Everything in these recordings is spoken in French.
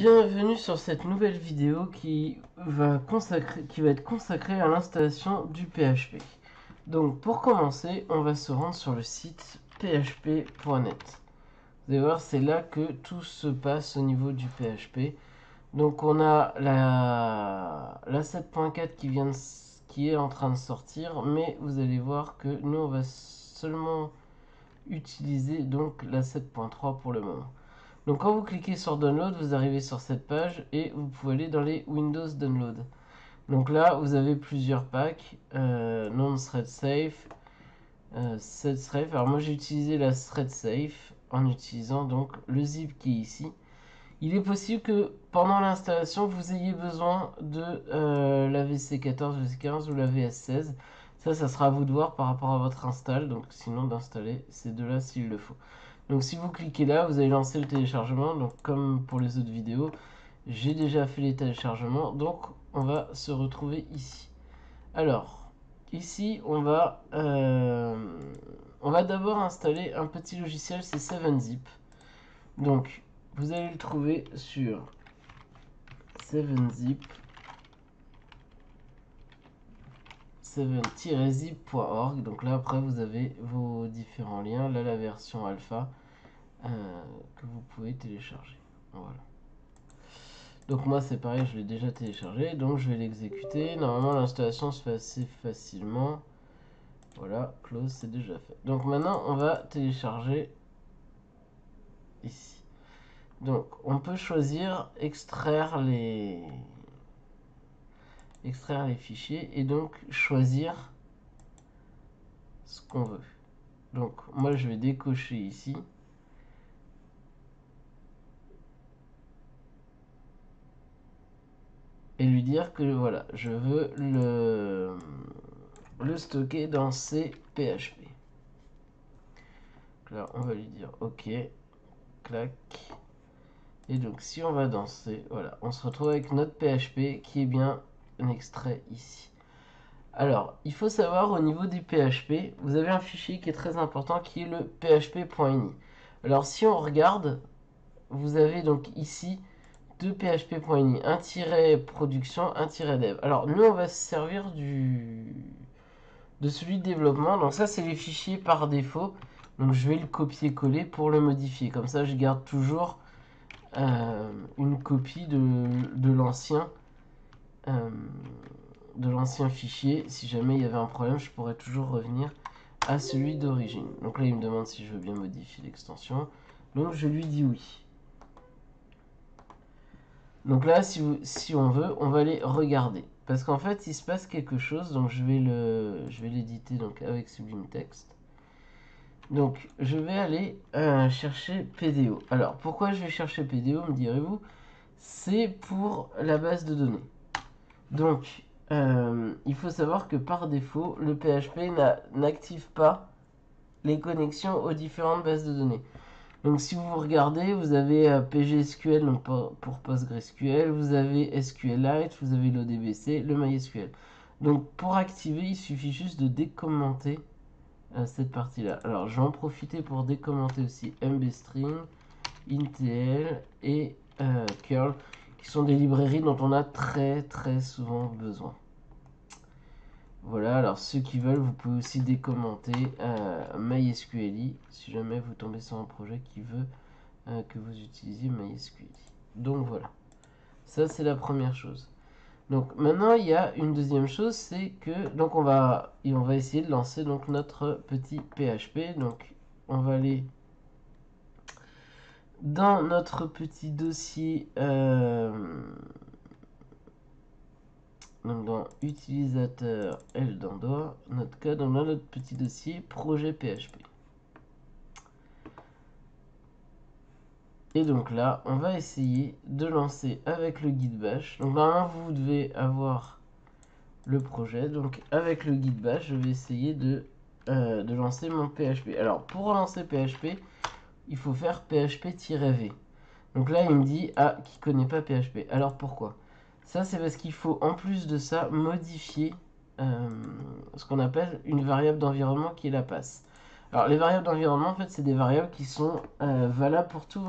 Bienvenue sur cette nouvelle vidéo qui va être consacrée à l'installation du PHP. Donc pour commencer, on va se rendre sur le site php.net. Vous allez voir, c'est là que tout se passe au niveau du PHP. Donc on a la 7.4 qui est en train de sortir, mais vous allez voir que nous on va seulement utiliser donc la 7.3 pour le moment. Donc quand vous cliquez sur Download, vous arrivez sur cette page et vous pouvez aller dans les Windows Download. Donc là, vous avez plusieurs packs, non-thread safe, thread safe. Alors moi j'ai utilisé la thread safe en utilisant donc le zip qui est ici. Il est possible que pendant l'installation, vous ayez besoin de la VC14, VC15 ou la VS16. Ça sera à vous de voir par rapport à votre install. Donc sinon d'installer ces deux-là s'il le faut. Donc si vous cliquez là, vous allez lancer le téléchargement. Donc comme pour les autres vidéos, j'ai déjà fait les téléchargements. Donc on va se retrouver ici. Alors, ici on va d'abord installer un petit logiciel, c'est 7zip. Donc vous allez le trouver sur 7zip 7-zip.org. Donc là après vous avez vos différents liens. Là la version alpha que vous pouvez télécharger. Voilà. Donc moi c'est pareil, je l'ai déjà téléchargé, donc je vais l'exécuter. Normalement l'installation se fait assez facilement. Voilà, close, c'est déjà fait. Donc maintenant on va télécharger ici. Donc on peut choisir extraire les fichiers et donc choisir ce qu'on veut. Donc moi je vais décocher ici. Et lui dire que voilà, je veux le stocker dans ces PHP. Là on va lui dire OK, clac. Et donc si on va dans ces, voilà, on se retrouve avec notre PHP qui est bien un extrait ici. Alors, il faut savoir au niveau du PHP, vous avez un fichier qui est très important qui est le php.ini. Alors si on regarde, vous avez donc ici deux php.ini, un tiret production, un tiret dev. Alors nous on va se servir de celui de développement. Donc ça c'est les fichiers par défaut. Donc je vais le copier-coller pour le modifier. Comme ça je garde toujours une copie de l'ancien fichier. Si jamais il y avait un problème, je pourrais toujours revenir à celui d'origine. Donc là il me demande si je veux bien modifier l'extension. Donc je lui dis oui. Donc là si on veut, on va aller regarder. Parce qu'en fait il se passe quelque chose. Donc je vais l'éditer donc avec Sublime Text. Donc je vais aller chercher PDO. Alors pourquoi je vais chercher PDO, me direz-vous? C'est pour la base de données. Donc il faut savoir que par défaut le PHP n'active pas les connexions aux différentes bases de données. Donc si vous regardez, vous avez PGSQL donc pour PostgreSQL, vous avez SQLite, vous avez l'ODBC, le MySQL. Donc pour activer, il suffit juste de décommenter cette partie-là. Alors je vais en profiter pour décommenter aussi mbstring, intl et curl, qui sont des librairies dont on a très souvent besoin. Voilà, alors ceux qui veulent, vous pouvez aussi décommenter MySQLi si jamais vous tombez sur un projet qui veut que vous utilisiez MySQLi. Donc voilà, ça c'est la première chose. Donc maintenant il y a une deuxième chose, c'est que donc on va essayer de lancer donc notre petit PHP. Donc on va aller dans notre petit dossier donc dans utilisateur L d'Andorre, notre code, on a notre petit dossier projet PHP. Et donc là, on va essayer de lancer avec le guide bash. Donc normalement, vous devez avoir le projet. Donc avec le guide bash, je vais essayer de lancer mon PHP. Alors pour relancer PHP, il faut faire PHP-V. Donc là, il me dit qu'il ne connaît pas PHP. Alors pourquoi? Ça, c'est parce qu'il faut en plus de ça modifier ce qu'on appelle une variable d'environnement qui est la passe. Alors les variables d'environnement, en fait, c'est des variables qui sont valables pour tout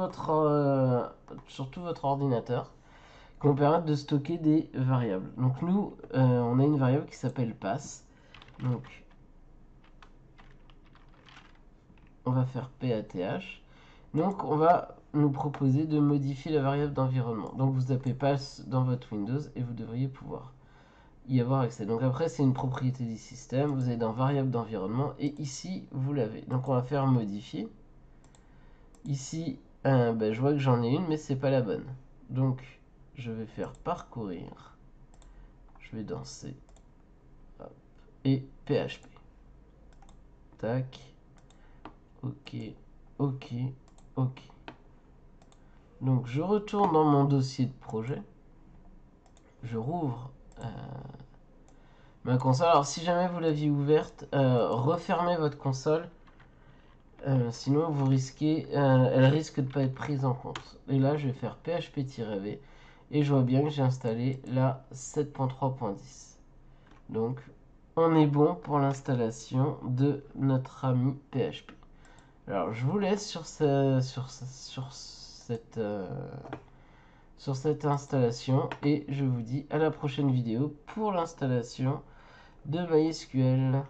sur tout votre ordinateur, qui vont permettre de stocker des variables. Donc nous, on a une variable qui s'appelle pass. Donc on va faire path. Donc on va nous proposer de modifier la variable d'environnement. Donc vous tapez pass dans votre Windows et vous devriez pouvoir y avoir accès. Donc après c'est une propriété du système, vous allez dans variable d'environnement et ici vous l'avez. Donc on va faire modifier. Ici je vois que j'en ai une mais c'est pas la bonne. Donc je vais faire parcourir. Je vais dans C. Hop, et PHP. Tac. Ok. Ok. Ok. Donc je retourne dans mon dossier de projet. Je rouvre ma console. Alors si jamais vous l'aviez ouverte, refermez votre console. Sinon vous risquez, elle risque de ne pas être prise en compte. Et là je vais faire php-v et je vois bien que j'ai installé la 7.3.10. Donc on est bon pour l'installation de notre ami PHP. Alors je vous laisse sur cette installation et je vous dis à la prochaine vidéo pour l'installation de MySQL.